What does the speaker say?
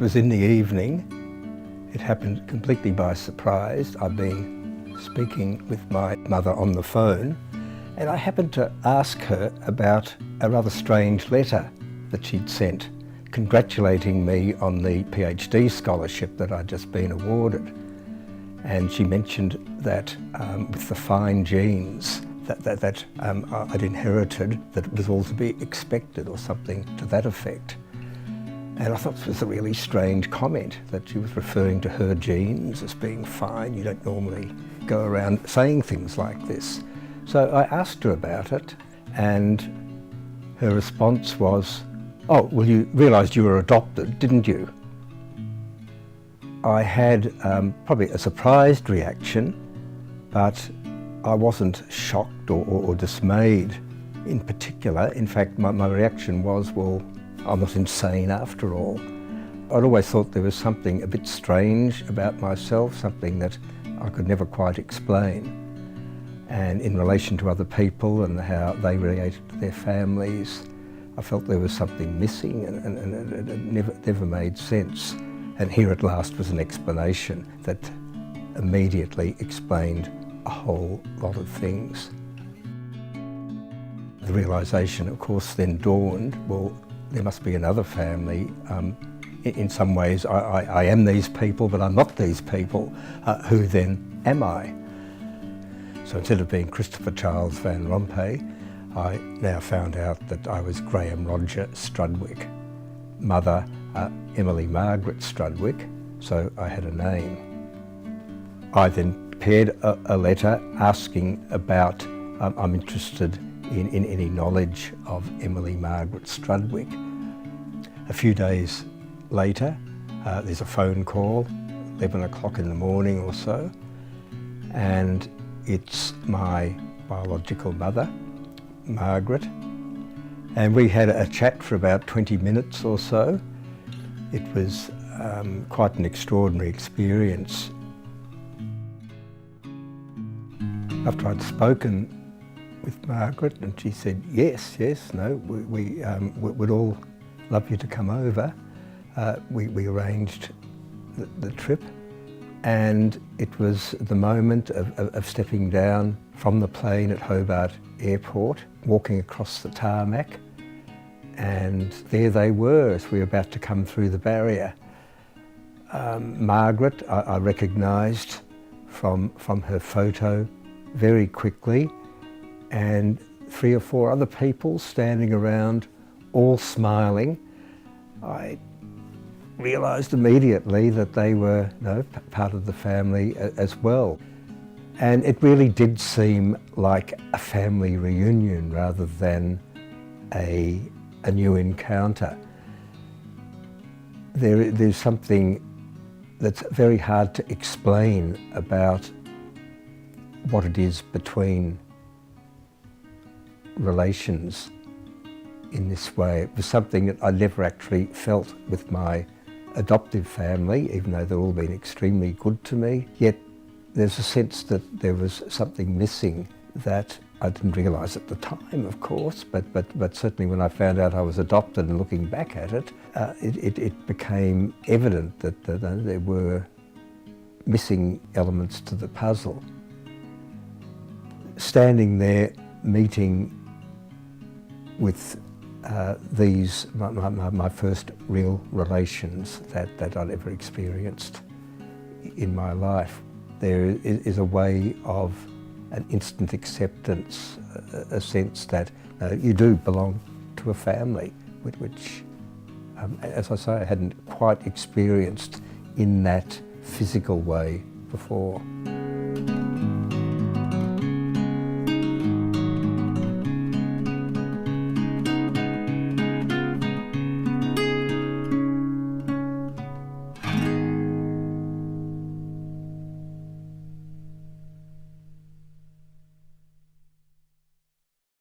was in the evening. It happened completely by surprise. I'd been speaking with my mother on the phone, and I happened to ask her about a rather strange letter that she'd sent, congratulating me on the PhD scholarship that I'd just been awarded. And she mentioned that with the fine genes that I'd inherited, that it was all to be expected or something to that effect. And I thought this was a really strange comment, that she was referring to her genes as being fine. You don't normally go around saying things like this. So I asked her about it, and her response was, "Oh, well, you realised you were adopted, didn't you?" I had probably a surprised reaction, but I wasn't shocked or dismayed in particular. In fact, my reaction was, well, I'm not insane after all. I'd always thought there was something a bit strange about myself, something that I could never quite explain. And in relation to other people and how they related to their families, I felt there was something missing, and it never made sense. And here at last was an explanation that immediately explained a whole lot of things. The realisation, of course, then dawned, well, there must be another family. In some ways, I am these people, but I'm not these people. Who then am I? So instead of being Christopher Charles Van Rompuy, I now found out that I was Graham Roger Strudwick. Mother, Emily Margaret Strudwick, so I had a name. I then prepared a letter asking about, I'm interested in any knowledge of Emily Margaret Strudwick. A few days later, there's a phone call, 11 o'clock in the morning or so, and it's my biological mother, Margaret, and we had a chat for about 20 minutes or so. It was quite an extraordinary experience. After I'd spoken with Margaret, and she said, yes, no, we would all love you to come over. We arranged the trip, and it was the moment of stepping down from the plane at Hobart Airport, walking across the tarmac, and there they were as we were about to come through the barrier. Margaret, I recognised from her photo very quickly, and 3 or 4 other people standing around, all smiling. I realised immediately that they were part of the family as well. And it really did seem like a family reunion rather than a new encounter. There's something that's very hard to explain about what it is between relations in this way. It was something that I never actually felt with my adoptive family, even though they've all been extremely good to me. Yet there's a sense that there was something missing that I didn't realise at the time, of course, but certainly when I found out I was adopted and looking back at it, it became evident that there were missing elements to the puzzle. Standing there, meeting with these, my first real relations that I'd ever experienced in my life, there is a way of an instant acceptance, a sense that you do belong to a family, which, as I say, I hadn't quite experienced in that physical way before.